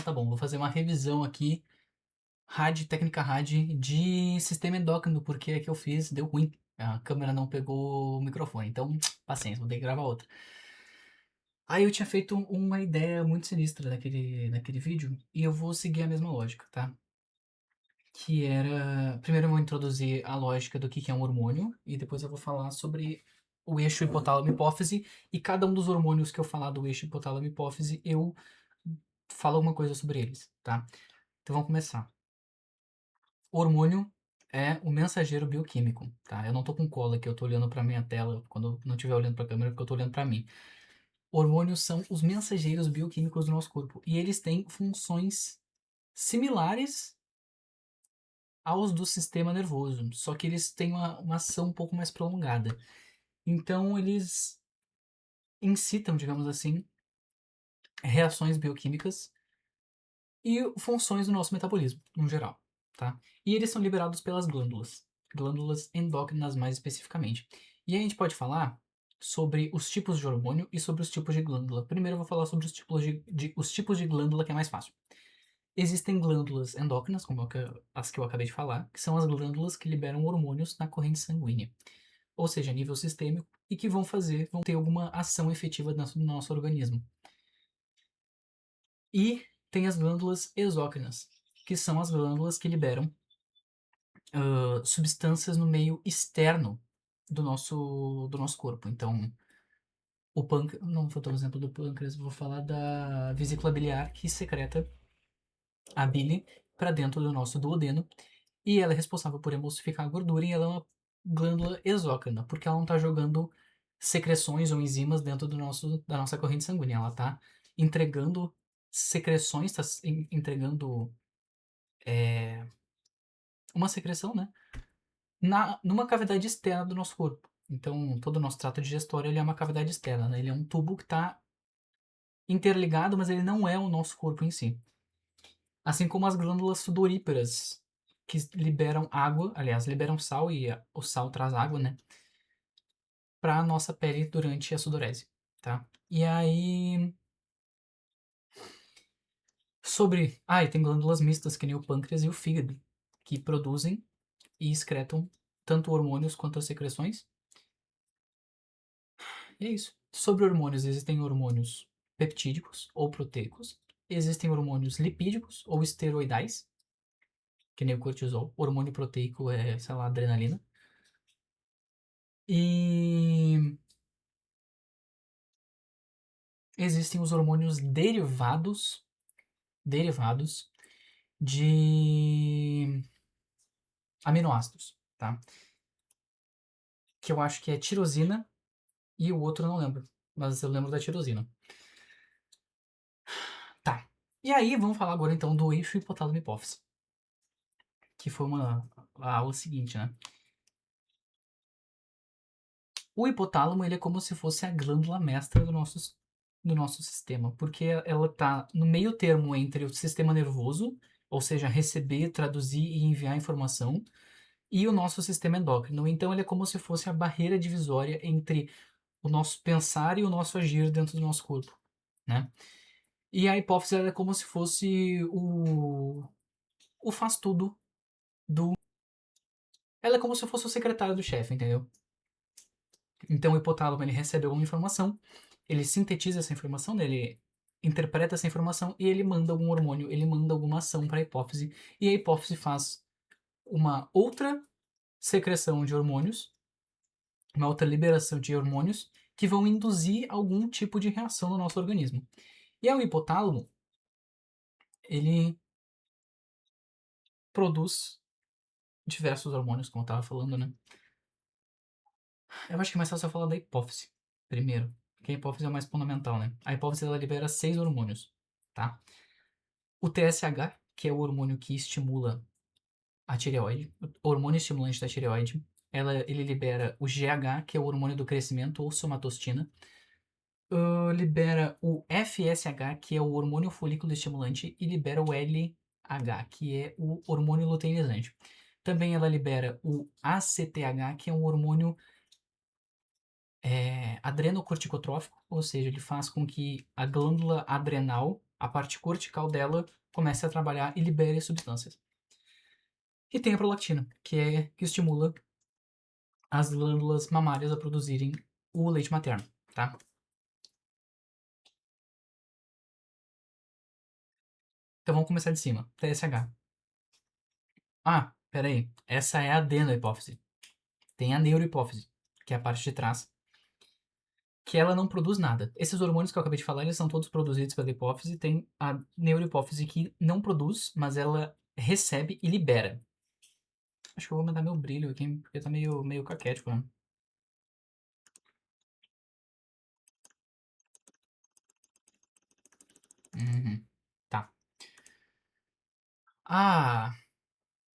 tá bom. Vou fazer uma revisão aqui, técnica RAD de sistema endócrino, porque a que eu fiz deu ruim. A câmera não pegou o microfone, então paciência, vou ter que gravar outra. Aí eu tinha feito uma ideia muito sinistra naquele vídeo, e eu vou seguir a mesma lógica, tá? Que era... Primeiro eu vou introduzir a lógica do que é um hormônio, e depois eu vou falar sobre o eixo hipotálamo-hipófise, e cada um dos hormônios que eu falar do eixo hipotálamo-hipófise, eu falo alguma coisa sobre eles, tá? Então vamos começar. O hormônio é o mensageiro bioquímico, tá? Eu não tô com cola aqui, eu tô olhando pra minha tela, quando eu não estiver olhando pra câmera, porque eu tô olhando pra mim. Hormônios são os mensageiros bioquímicos do nosso corpo, e eles têm funções similares aos do sistema nervoso, só que eles têm uma ação um pouco mais prolongada. Então eles incitam, digamos assim, reações bioquímicas e funções do nosso metabolismo, no geral, tá? E eles são liberados pelas glândulas endócrinas mais especificamente. E aí a gente pode falar sobre os tipos de hormônio e sobre os tipos de glândula. Primeiro eu vou falar sobre os tipos de glândula, que é mais fácil. Existem glândulas endócrinas, como as que eu acabei de falar, que são as glândulas que liberam hormônios na corrente sanguínea, ou seja, a nível sistêmico, e que vão ter alguma ação efetiva no nosso organismo. E tem as glândulas exócrinas, que são as glândulas que liberam substâncias no meio externo do nosso corpo. Então, o pâncreas, não vou dar um exemplo do pâncreas, vou falar da vesícula biliar, que secreta a bile para dentro do nosso duodeno, e ela é responsável por emulsificar a gordura, e ela é uma glândula exócrina, porque ela não está jogando secreções ou enzimas dentro da nossa corrente sanguínea, ela está entregando secreções, está entregando uma secreção, né, numa cavidade externa do nosso corpo. Então, todo o nosso trato digestório ele é uma cavidade externa, né? Ele é um tubo que está interligado, mas ele não é o nosso corpo em si. Assim como as glândulas sudoríparas, que liberam água, aliás, liberam sal, e o sal traz água, né? Para a nossa pele durante a sudorese, tá? E aí... e tem glândulas mistas, que nem o pâncreas e o fígado, que produzem e excretam tanto hormônios quanto as secreções. E é isso. Sobre hormônios, existem hormônios peptídicos ou proteicos. Existem hormônios lipídicos ou esteroidais, que nem o cortisol. O hormônio proteico é, sei lá, adrenalina. E existem os hormônios derivados de aminoácidos, tá? Que eu acho que é tirosina e o outro eu não lembro, mas eu lembro da tirosina. Tá. E aí, vamos falar agora então do eixo hipotálamo-hipófise, que foi a aula seguinte, né? O hipotálamo ele é como se fosse a glândula mestra do nosso sistema, porque ela está no meio termo entre o sistema nervoso, ou seja, receber, traduzir e enviar informação, e o nosso sistema endócrino. Então ele é como se fosse a barreira divisória entre o nosso pensar e o nosso agir dentro do nosso corpo, né? E a hipófise ela é como se fosse o faz tudo do... Ela é como se fosse o secretário do chefe, entendeu? Então o hipotálamo ele recebe alguma informação, ele sintetiza essa informação, né? Ele interpreta essa informação e ele manda algum hormônio, ele manda alguma ação para a hipófise, e a hipófise faz uma outra secreção de hormônios, uma outra liberação de hormônios que vão induzir algum tipo de reação no nosso organismo. E aí o hipotálamo, ele produz diversos hormônios, como eu estava falando, né? Eu acho que é mais fácil eu falar da hipófise primeiro, porque a hipófise é o mais fundamental, né? A hipófise ela libera 6 hormônios, tá? O TSH, que é o hormônio que estimula a tireoide, o hormônio estimulante da tireoide, ele libera o GH, que é o hormônio do crescimento, ou somatostina. Libera o FSH, que é o hormônio folículo estimulante, e libera o LH, que é o hormônio luteinizante. Também ela libera o ACTH, que é um hormônio adrenocorticotrófico, ou seja, ele faz com que a glândula adrenal a parte cortical dela comece a trabalhar e libere substâncias. E tem a prolactina, que estimula as glândulas mamárias a produzirem o leite materno, tá? Então vamos começar de cima. TSH. Ah, peraí. Essa é a adenohipófise. Tem a neurohipófise, que é a parte de trás, que ela não produz nada. Esses hormônios que eu acabei de falar, eles são todos produzidos pela hipófise. Tem a neurohipófise que não produz, mas ela recebe e libera. Acho que eu vou mandar meu brilho aqui, porque tá meio caquético, né? Uhum. Tá. Ah,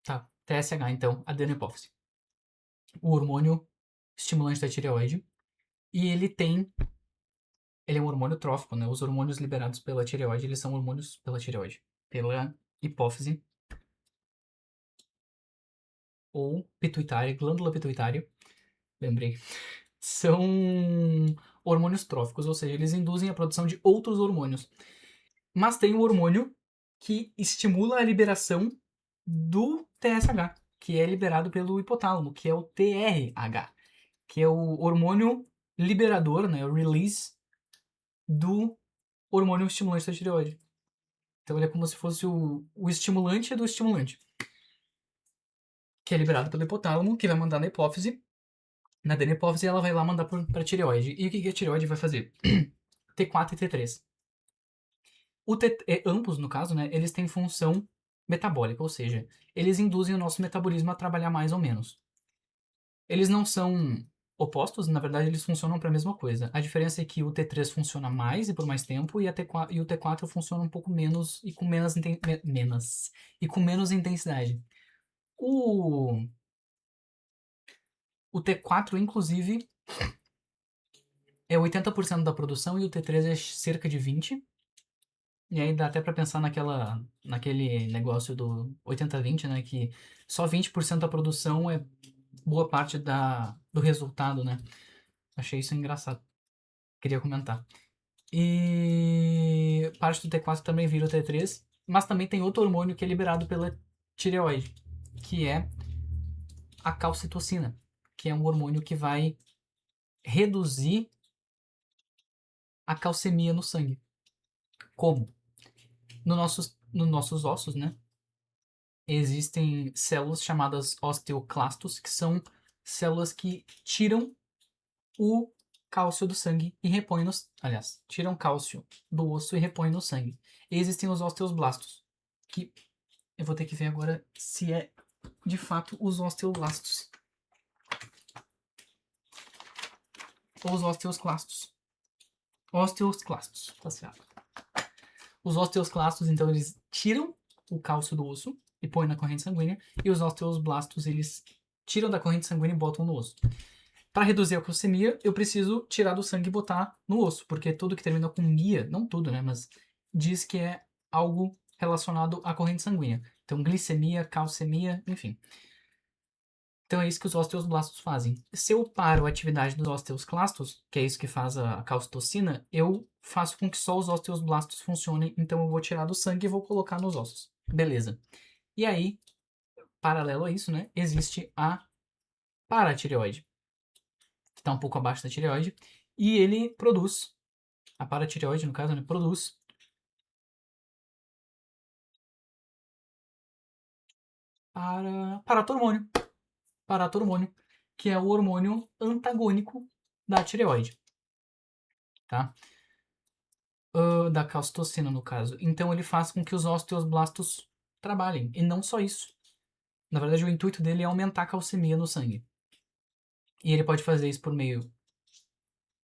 tá. TSH, então, adenohipófise. O hormônio estimulante da tireoide. E ele é um hormônio trófico, né? Os hormônios liberados pela tireoide, eles são hormônios pela tireoide, pela hipófise ou pituitária, glândula pituitária, lembrei, são hormônios tróficos, ou seja, eles induzem a produção de outros hormônios. Mas tem um hormônio que estimula a liberação do TSH, que é liberado pelo hipotálamo, que é o TRH, que é o hormônio liberador, né, o release do hormônio estimulante da tireoide. Então ele é como se fosse o estimulante do estimulante, que é liberado pelo hipotálamo, que vai mandar na hipófise. Na adenohipófise ela vai lá mandar para a tireoide. E o que a tireoide vai fazer? T4 e T3. Ambos, no caso, né, eles têm função metabólica, ou seja, eles induzem o nosso metabolismo a trabalhar mais ou menos. Eles não são opostos, na verdade eles funcionam para a mesma coisa. A diferença é que o T3 funciona mais e por mais tempo, e o T4 funciona um pouco menos e com menos intensidade. O T4, inclusive, é 80% da produção e o T3 é cerca de 20%. E aí dá até pra pensar naquele negócio do 80-20, né? Que só 20% da produção é boa parte do resultado, né? Achei isso engraçado. Queria comentar. E parte do T4 também vira o T3, mas também tem outro hormônio que é liberado pela tireoide, que é a calcitocina, que é um hormônio que vai reduzir a calcemia no sangue. Como? Nos nossos ossos, né? Existem células chamadas osteoclastos, que são células que tiram o cálcio do sangue e repõem aliás, tiram cálcio do osso e repõem no sangue. E existem os osteoblastos, que eu vou ter que ver agora se é de fato os osteoblastos. Ou os osteoclastos. Osteoclastos, tá certo. Os osteoclastos, então, eles tiram o cálcio do osso e põem na corrente sanguínea, e os osteoblastos, eles tiram da corrente sanguínea e botam no osso. Para reduzir a calcemia, eu preciso tirar do sangue e botar no osso, porque tudo que termina com mia, não tudo, né, mas diz que é algo relacionado à corrente sanguínea. Então, glicemia, calcemia, enfim. Então é isso que os osteoblastos fazem. Se eu paro a atividade dos osteoclastos, que é isso que faz a calcitocina, eu faço com que só os osteoblastos funcionem, então eu vou tirar do sangue e vou colocar nos ossos. Beleza. E aí, paralelo a isso, né, existe a paratireoide, que está um pouco abaixo da tireoide, e ele produz, a paratireoide no caso, né, produz paratormônio, que é o hormônio antagônico da tireoide, tá? Da calcitocina, no caso. Então ele faz com que os osteoblastos trabalhem. E não só isso. Na verdade, o intuito dele é aumentar a calcemia no sangue. E ele pode fazer isso por meio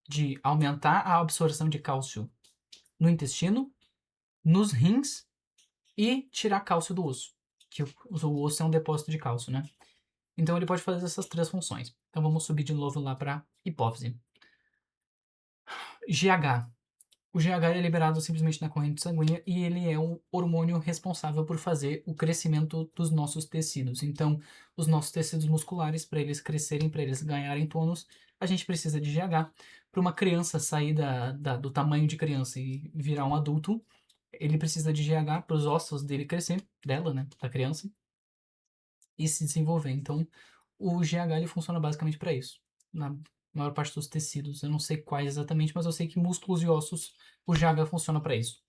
de aumentar a absorção de cálcio no intestino, nos rins e tirar cálcio do osso. Que o osso é um depósito de cálcio, né? Então ele pode fazer essas três funções. Então vamos subir de novo lá para hipófise. GH. O GH é liberado simplesmente na corrente sanguínea e ele é o hormônio responsável por fazer o crescimento dos nossos tecidos. Então, os nossos tecidos musculares, para eles crescerem, para eles ganharem tônus, a gente precisa de GH. Para uma criança sair do tamanho de criança e virar um adulto, ele precisa de GH para os ossos dele crescer, dela, né, da criança, e se desenvolver. Então, o GH ele funciona basicamente para isso, na maior parte dos tecidos. Eu não sei quais exatamente, mas eu sei que músculos e ossos, o GH funciona para isso.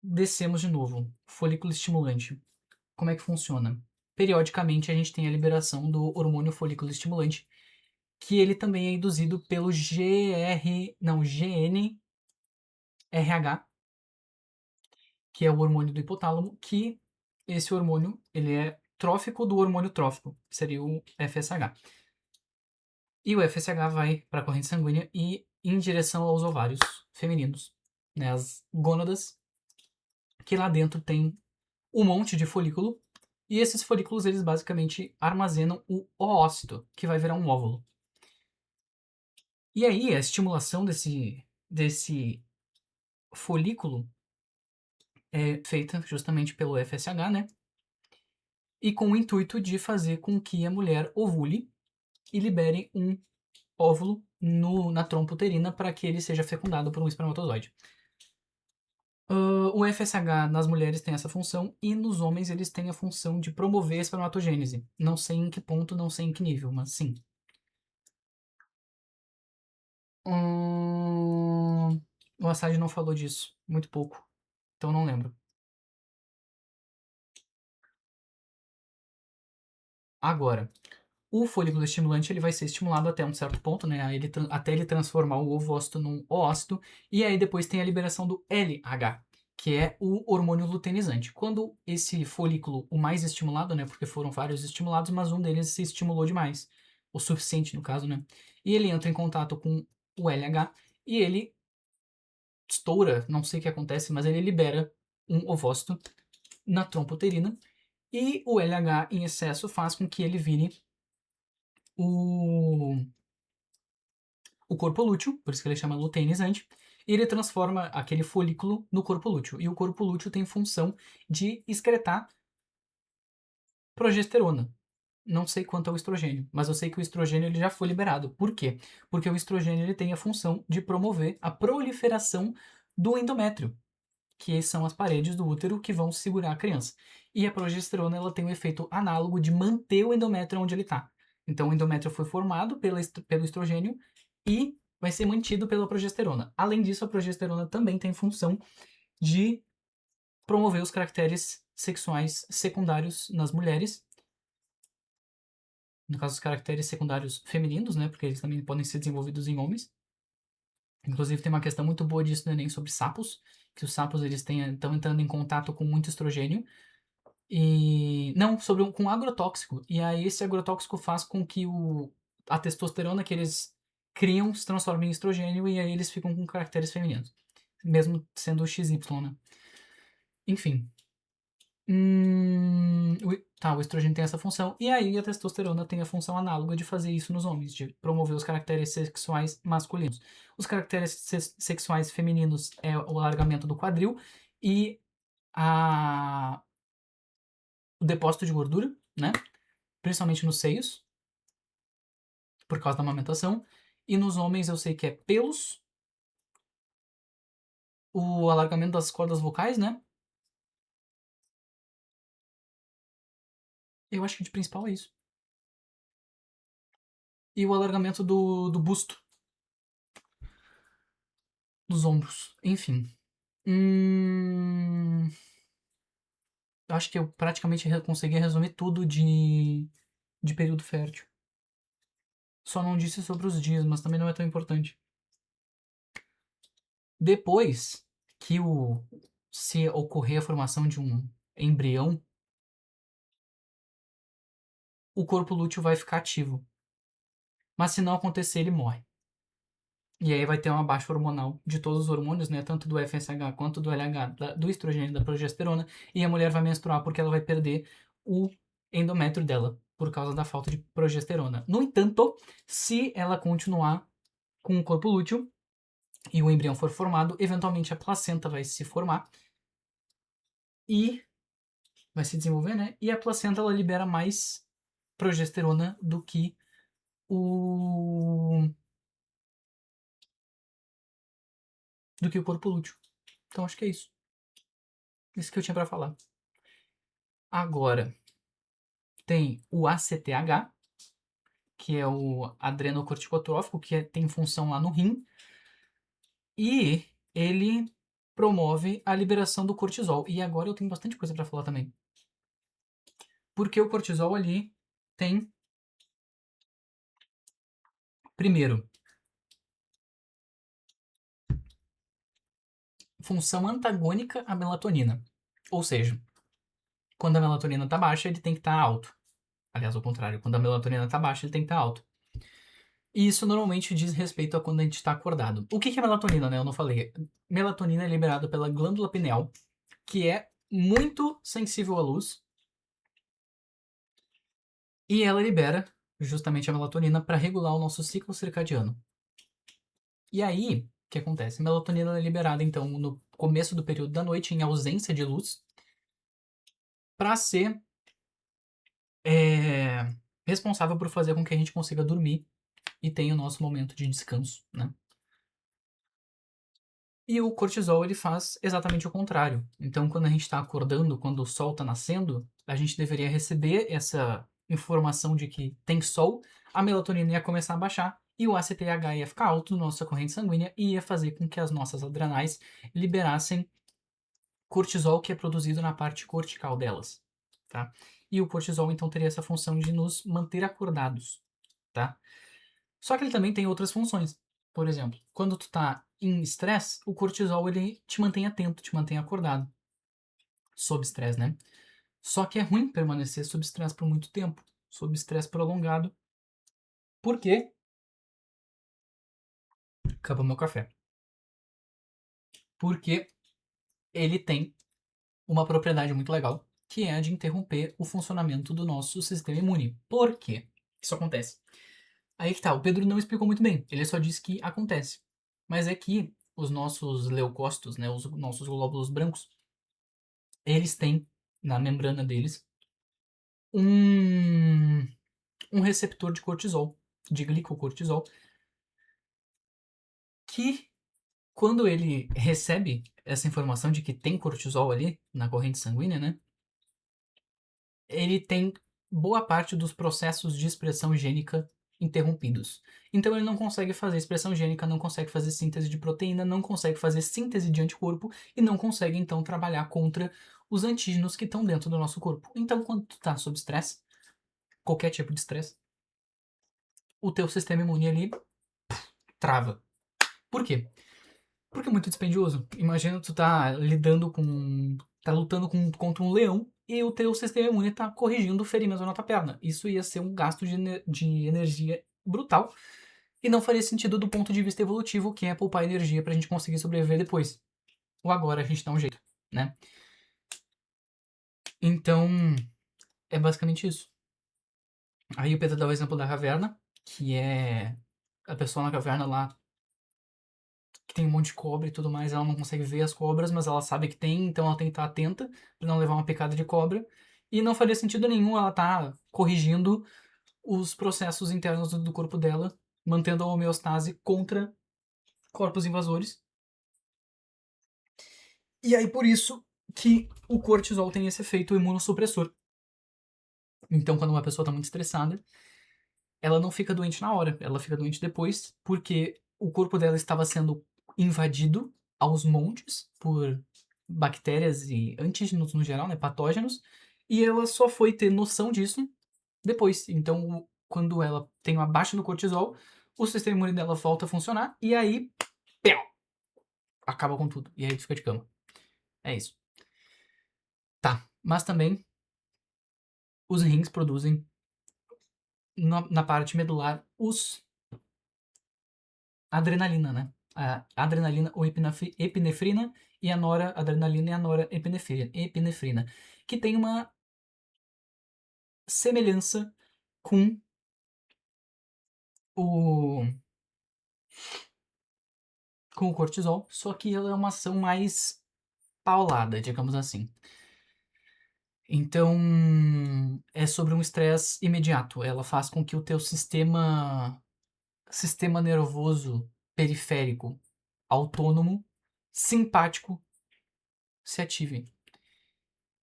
Descemos de novo. Folículo estimulante. Como é que funciona? Periodicamente a gente tem a liberação do hormônio folículo estimulante, que ele também é induzido pelo GNRH, que é o hormônio do hipotálamo, que esse hormônio ele é trófico do hormônio trófico, que seria o FSH. E o FSH vai para a corrente sanguínea e em direção aos ovários femininos, né, as gônadas, que lá dentro tem um monte de folículo, e esses folículos eles basicamente armazenam o oócito, que vai virar um óvulo. E aí a estimulação desse folículo é feita justamente pelo FSH, né? E com o intuito de fazer com que a mulher ovule e libere um óvulo na trompa uterina para que ele seja fecundado por um espermatozoide. O FSH nas mulheres tem essa função e nos homens eles têm a função de promover a espermatogênese. Não sei em que ponto, não sei em que nível, mas sim. O Assad não falou disso, muito pouco, então não lembro. Agora, o folículo estimulante ele vai ser estimulado até um certo ponto, né? Até ele transformar o ovócito num oócito, e aí depois tem a liberação do LH, que é o hormônio luteinizante. Quando esse folículo, o mais estimulado, né? Porque foram vários estimulados, mas um deles se estimulou demais, o suficiente no caso, né? E ele entra em contato com o LH e ele estoura, não sei o que acontece, mas ele libera um ovócito na trompa uterina e o LH em excesso faz com que ele vire o, o corpo lúteo, por isso que ele chama luteinizante, e ele transforma aquele folículo no corpo lúteo. E o corpo lúteo tem função de excretar progesterona. Não sei quanto ao estrogênio, mas eu sei que o estrogênio ele já foi liberado. Por quê? Porque o estrogênio ele tem a função de promover a proliferação do endométrio, que são as paredes do útero que vão segurar a criança. E a progesterona ela tem um efeito análogo de manter o endométrio onde ele está. Então o endométrio foi formado pelo estrogênio e vai ser mantido pela progesterona. Além disso, a progesterona também tem função de promover os caracteres sexuais secundários nas mulheres, no caso os caracteres secundários femininos, né, porque eles também podem ser desenvolvidos em homens. Inclusive tem uma questão muito boa disso no Enem sobre sapos, que os sapos eles estão entrando em contato com muito estrogênio e não sobre com agrotóxico. E aí esse agrotóxico faz com que a testosterona que eles criam se transforme em estrogênio e aí eles ficam com caracteres femininos, mesmo sendo o XY, né? Enfim. O estrogênio tem essa função, e aí a testosterona tem a função análoga de fazer isso nos homens, de promover os caracteres sexuais masculinos. Os caracteres sexuais femininos é o alargamento do quadril e o depósito de gordura, né? Principalmente nos seios, por causa da amamentação. E nos homens eu sei que é pelos, o alargamento das cordas vocais, né? Eu acho que de principal é isso. E o alargamento do busto, dos ombros, enfim. Eu acho que eu praticamente consegui resumir tudo de período fértil. Só não disse sobre os dias, mas também não é tão importante. Depois que se ocorrer a formação de um embrião, o corpo lúteo vai ficar ativo. Mas se não acontecer, ele morre. E aí vai ter uma baixa hormonal de todos os hormônios, né? Tanto do FSH quanto do LH, do estrogênio e da progesterona. E a mulher vai menstruar porque ela vai perder o endométrio dela por causa da falta de progesterona. No entanto, se ela continuar com o corpo lúteo e o embrião for formado, eventualmente a placenta vai se formar e vai se desenvolver, né? E a placenta ela libera mais progesterona do que o do que o corpo lúteo. Então acho que é isso. Isso que eu tinha pra falar. Agora, tem o ACTH, que é o adrenocorticotrófico, que tem função lá no rim, e ele promove a liberação do cortisol. E agora eu tenho bastante coisa pra falar também. Porque o cortisol ali tem, primeiro, função antagônica à melatonina. Ou seja, quando a melatonina está baixa, ele tem que estar alto. Aliás, ao contrário, quando a melatonina está baixa, ele tem que estar alto. E isso normalmente diz respeito a quando a gente está acordado. O que é melatonina, né? Eu não falei. Melatonina é liberada pela glândula pineal, que é muito sensível à luz. E ela libera justamente a melatonina para regular o nosso ciclo circadiano. E aí, o que acontece? A melatonina é liberada, então, no começo do período da noite, em ausência de luz, para ser responsável por fazer com que a gente consiga dormir e tenha o nosso momento de descanso, né? E o cortisol, ele faz exatamente o contrário. Então, quando a gente está acordando, quando o sol está nascendo, a gente deveria receber essa informação de que tem sol, a melatonina ia começar a baixar e o ACTH ia ficar alto na nossa corrente sanguínea e ia fazer com que as nossas adrenais liberassem cortisol, que é produzido na parte cortical delas, tá? E o cortisol, então, teria essa função de nos manter acordados, tá? Só que ele também tem outras funções. Por exemplo, quando tu tá em estresse, o cortisol ele te mantém atento, te mantém acordado. Sob estresse, né? Só que é ruim permanecer sob estresse por muito tempo, sob estresse prolongado. Por quê? Acabou meu café. Porque ele tem uma propriedade muito legal, que é a de interromper o funcionamento do nosso sistema imune. Por quê? Isso acontece. Aí que tá, o Pedro não explicou muito bem, ele só disse que acontece. Mas é que os nossos leucócitos, né, os nossos glóbulos brancos, eles têm na membrana deles um, um receptor de cortisol, de glicocortisol, que quando ele recebe essa informação de que tem cortisol ali na corrente sanguínea, né, ele tem boa parte dos processos de expressão gênica interrompidos. Então ele não consegue fazer expressão gênica, não consegue fazer síntese de proteína, não consegue fazer síntese de anticorpo e não consegue então trabalhar contra os antígenos que estão dentro do nosso corpo. Então quando tu tá sob estresse, qualquer tipo de estresse, o teu sistema imune ali trava. Por quê? Porque é muito dispendioso. Imagina tu tá lidando com. Tá lutando contra um leão e o teu sistema imune tá corrigindo ferimentos na tua perna. Isso ia ser um gasto de energia brutal e não faria sentido do ponto de vista evolutivo, que é poupar energia pra gente conseguir sobreviver depois. Ou agora a gente dá um jeito, né? Então, é basicamente isso. Aí o Pedro dá o exemplo da caverna, que é a pessoa na caverna lá que tem um monte de cobra e tudo mais, ela não consegue ver as cobras, mas ela sabe que tem, então ela tem que estar atenta pra não levar uma picada de cobra. E não faria sentido nenhum ela estar corrigindo os processos internos do corpo dela, mantendo a homeostase contra corpos invasores. E aí por isso que o cortisol tem esse efeito imunossupressor. Então quando uma pessoa está muito estressada, ela não fica doente na hora, ela fica doente depois, porque o corpo dela estava sendo invadido aos montes por bactérias e antígenos no geral, né, patógenos, e ela só foi ter noção disso depois. Então, quando ela tem uma baixa no cortisol, o sistema imune dela volta a funcionar e aí, pau, acaba com tudo. E aí tu fica de cama. É isso. Tá, mas também os rins produzem na parte medular adrenalina, né? A adrenalina ou epinefrina e a noradrenalina e a norepinefrina, que tem uma semelhança com o com o cortisol, só que ela é uma ação mais paulada, digamos assim. Então, é sobre um estresse imediato. Ela faz com que o teu sistema nervoso periférico autônomo simpático se ative.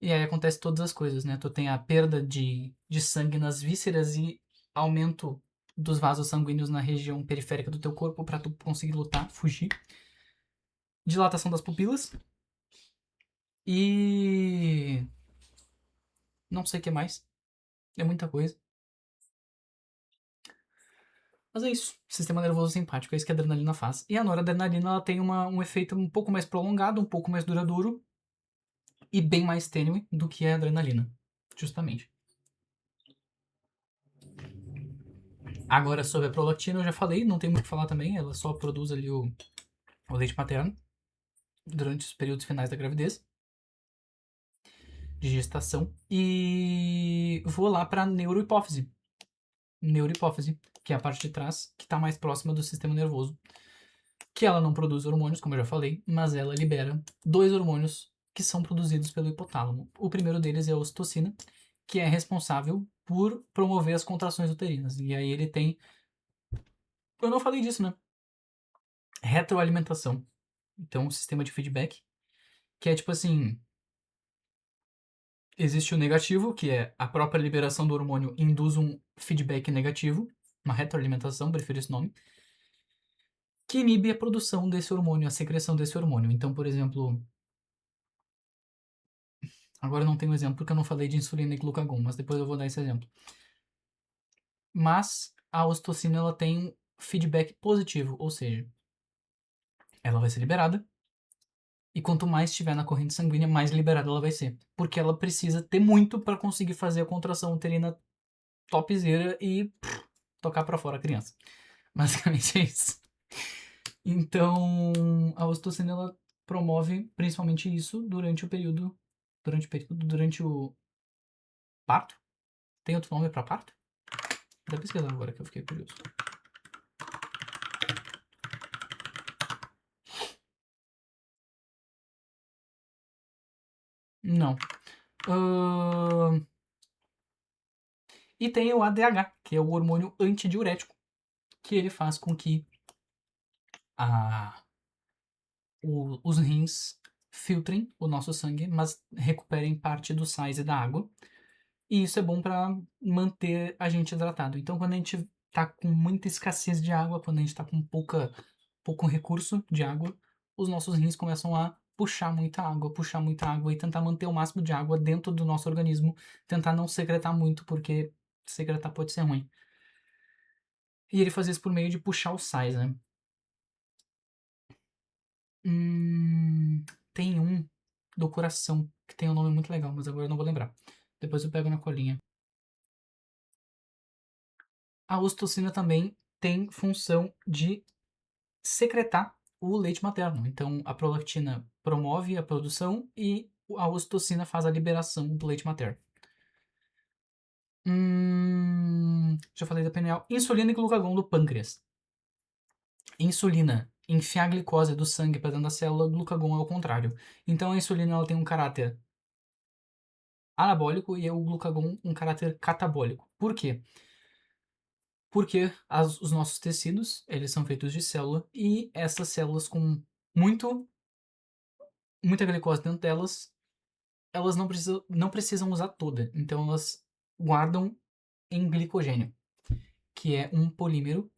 E aí acontece todas as coisas, né? Tu tem a perda de sangue nas vísceras e aumento dos vasos sanguíneos na região periférica do teu corpo para tu conseguir lutar, fugir. Dilatação das pupilas. E não sei o que mais. É muita coisa. Mas é isso. Sistema nervoso simpático. É isso que a adrenalina faz. E a noradrenalina ela tem um efeito um pouco mais prolongado, um pouco mais duradouro e bem mais tênue do que a adrenalina. Justamente. Agora, sobre a prolactina, eu já falei, não tem muito o que falar também. Ela só produz ali o leite materno durante os períodos finais da gravidez, de gestação. E vou lá para neurohipófise. Neurohipófise, que é a parte de trás, que está mais próxima do sistema nervoso. Que ela não produz hormônios, como eu já falei, mas ela libera dois hormônios que são produzidos pelo hipotálamo. O primeiro deles é a ocitocina, que é responsável por promover as contrações uterinas. E aí ele tem... Eu não falei disso, né? Retroalimentação. Então, um sistema de feedback, que é tipo assim... Existe o negativo, que é a própria liberação do hormônio induz um feedback negativo, uma retroalimentação, prefiro esse nome, que inibe a produção desse hormônio, a secreção desse hormônio. Então, por exemplo, agora eu não tenho um exemplo porque eu não falei de insulina e glucagon, mas depois eu vou dar esse exemplo. Mas a ocitocina ela tem um feedback positivo, ou seja, ela vai ser liberada e quanto mais estiver na corrente sanguínea, mais liberada ela vai ser, porque ela precisa ter muito para conseguir fazer a contração uterina topzera e tocar para fora a criança. Basicamente é isso. Então, a ocitocina ela promove principalmente isso durante o período, durante o parto. Tem outro nome para parto? Vou pesquisar agora que eu fiquei curioso. Não. E tem o ADH, que é o hormônio antidiurético, que ele faz com que os rins filtrem o nosso sangue, mas recuperem parte dos sais e da água. E isso é bom para manter a gente hidratado. Então, quando a gente tá com muita escassez de água, quando a gente tá com pouco recurso de água, os nossos rins começam a puxar muita água e tentar manter o máximo de água dentro do nosso organismo, tentar não secretar muito, porque secretar pode ser ruim. E ele faz isso por meio de puxar os sais, né? Tem um do coração, que tem um nome muito legal, mas agora eu não vou lembrar. Depois eu pego na colinha. A ocitocina também tem função de secretar o leite materno. Então, a prolactina promove a produção e a ocitocina faz a liberação do leite materno. Já falei da pineal. Insulina e glucagon do pâncreas. Insulina enfiar a glicose do sangue para dentro da célula, glucagon é o contrário. Então, a insulina ela tem um caráter anabólico e o glucagon um caráter catabólico. Por quê? Porque os nossos tecidos, eles são feitos de célula e essas células com muita glicose dentro delas, elas não precisam usar toda. Então elas guardam em glicogênio, que é um polímero,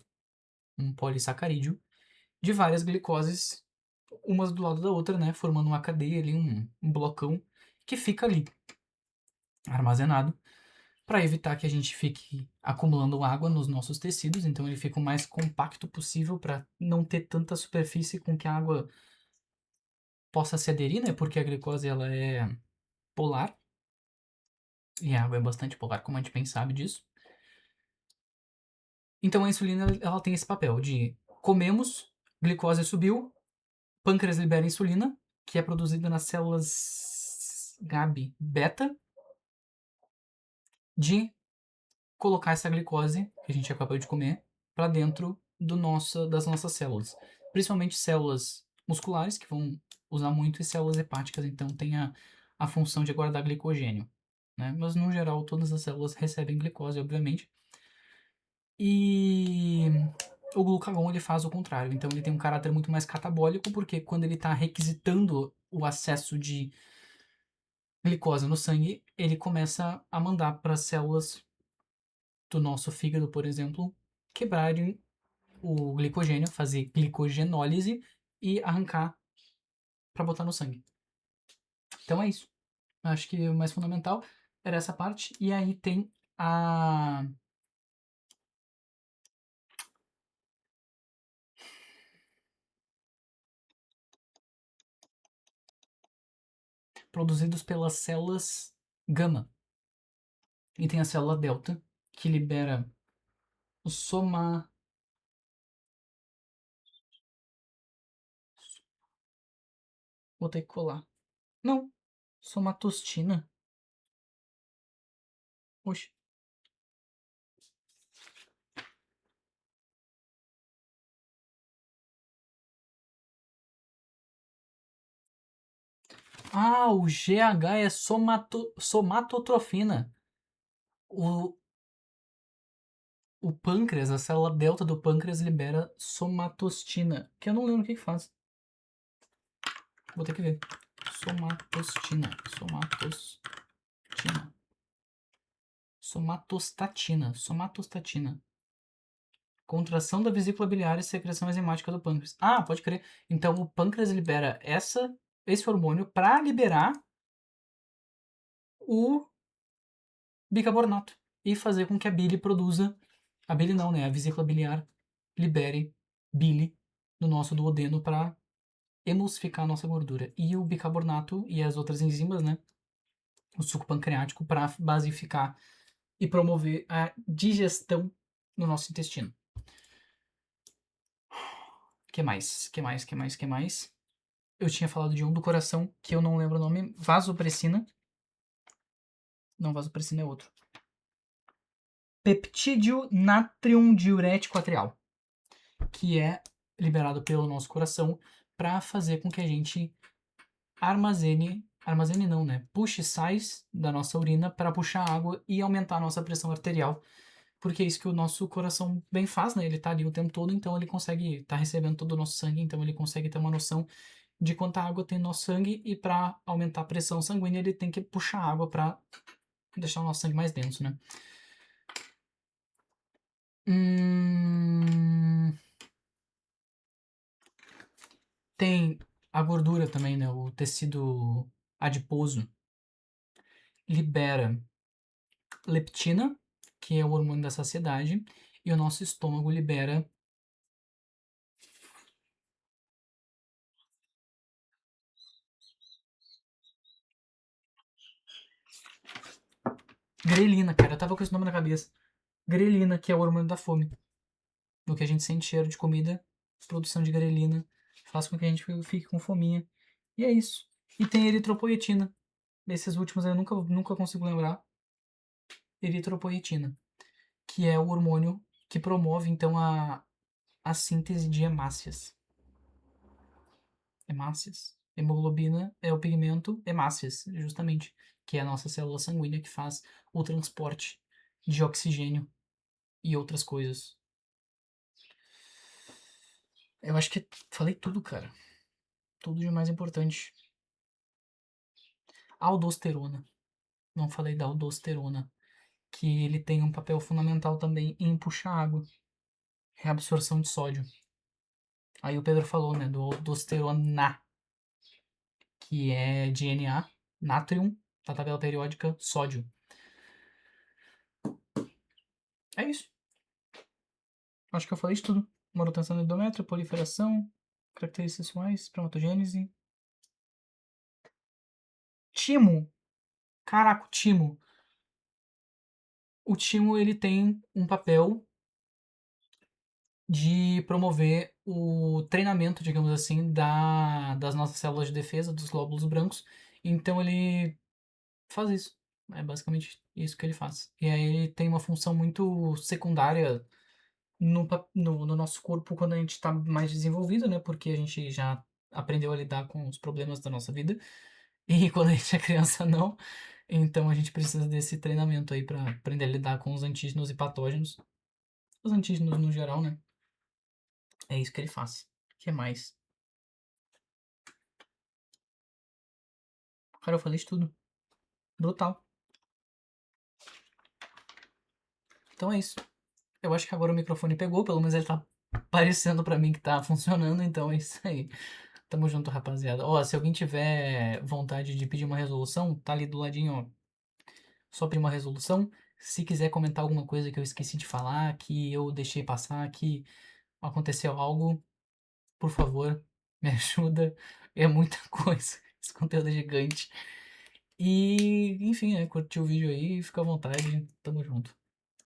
um polissacarídeo, de várias glicoses, umas do lado da outra, né, formando uma cadeia ali, um blocão, que fica ali, armazenado, para evitar que a gente fique acumulando água nos nossos tecidos, então ele fica o mais compacto possível para não ter tanta superfície com que a água possa se aderir, né? Porque a glicose ela é polar e a água é bastante polar, como a gente bem sabe disso. Então a insulina ela tem esse papel de comemos, glicose subiu, pâncreas libera insulina, que é produzida nas células GAB beta, de colocar essa glicose que a gente acabou de comer para dentro das nossas células. Principalmente células musculares, que vão usar muito, e células hepáticas, então tem a função de guardar glicogênio. Né? Mas no geral, todas as células recebem glicose, obviamente. E O glucagon ele faz o contrário, então ele tem um caráter muito mais catabólico, porque quando ele está requisitando o acesso de glicose no sangue, ele começa a mandar para as células do nosso fígado, por exemplo, quebrarem o glicogênio, fazer glicogenólise e arrancar para botar no sangue. Então é isso. Acho que o mais fundamental era essa parte. E aí tem a produzidos pelas células gama. E tem a célula delta, que libera o soma. Vou ter que colar. Não. Somatostina. Oxe. Ah, o GH é somatotrofina. O, o pâncreas, a célula delta do pâncreas libera somatostina, que eu não lembro o que faz. Vou ter que ver. Somatostina. Somatostatina. Contração da vesícula biliar e secreção enzimática do pâncreas. Ah, pode crer. Então o pâncreas libera esse hormônio para liberar o bicarbonato e fazer com que a bile produza. A bile não, né? A vesícula biliar libere bile no nosso duodeno para emulsificar a nossa gordura. E o bicarbonato e as outras enzimas, né? O suco pancreático para basificar e promover a digestão no nosso intestino. Que mais? Eu tinha falado de um do coração, que eu não lembro o nome. Vasopressina. Não, vasopressina é outro. Peptídeo natrium diurético atrial, que é liberado pelo nosso coração para fazer com que a gente armazene não, né? Puxe sais da nossa urina para puxar água e aumentar a nossa pressão arterial, porque é isso que o nosso coração bem faz, né? Ele tá ali o tempo todo, então ele consegue estar recebendo todo o nosso sangue, então ele consegue ter uma noção de quanta água tem no nosso sangue e para aumentar a pressão sanguínea ele tem que puxar água para deixar o nosso sangue mais denso, né? Tem a gordura também, né? O tecido adiposo libera leptina, que é o hormônio da saciedade, e o nosso estômago libera grelina, cara. Eu tava com esse nome na cabeça. Grelina, que é o hormônio da fome. No que a gente sente cheiro de comida, produção de grelina faz com que a gente fique com fominha. E é isso. E tem eritropoetina. Esses últimos eu nunca consigo lembrar. Eritropoetina, que é o hormônio que promove então a síntese de hemácias. Hemácias. Hemoglobina é o pigmento hemácias, justamente, que é a nossa célula sanguínea que faz o transporte de oxigênio e outras coisas. Eu acho que falei tudo, cara. Tudo de mais importante. Aldosterona. Não falei da aldosterona, que ele tem um papel fundamental também em puxar água, reabsorção de sódio. Aí o Pedro falou, né, do aldosterona, que é DNA, nátrium, da tabela periódica, sódio. É isso. Acho que eu falei de tudo. Manutenção do endométrio, proliferação, características sexuais, espermatogênese. Timo. Caraca, o timo. O timo, ele tem um papel de promover o treinamento, digamos assim, das nossas células de defesa, dos glóbulos brancos. Então ele faz isso. É basicamente isso que ele faz. E aí ele tem uma função muito secundária no nosso corpo quando a gente está mais desenvolvido, né? Porque a gente já aprendeu a lidar com os problemas da nossa vida. E quando a gente é criança, não. Então a gente precisa desse treinamento aí para aprender a lidar com os antígenos e patógenos. Os antígenos no geral, né? É isso que ele faz. O que mais? Cara, eu falei de tudo. Brutal. Então é isso. Eu acho que agora o microfone pegou, pelo menos ele tá parecendo pra mim que tá funcionando, então é isso aí. Tamo junto, rapaziada. Ó, se alguém tiver vontade de pedir uma resolução, tá ali do ladinho, ó. Só pedir uma resolução. Se quiser comentar alguma coisa que eu esqueci de falar, que eu deixei passar, que aconteceu algo, por favor, me ajuda. É muita coisa. Esse conteúdo é gigante. E, enfim, curtiu o vídeo aí, fica à vontade. Tamo junto.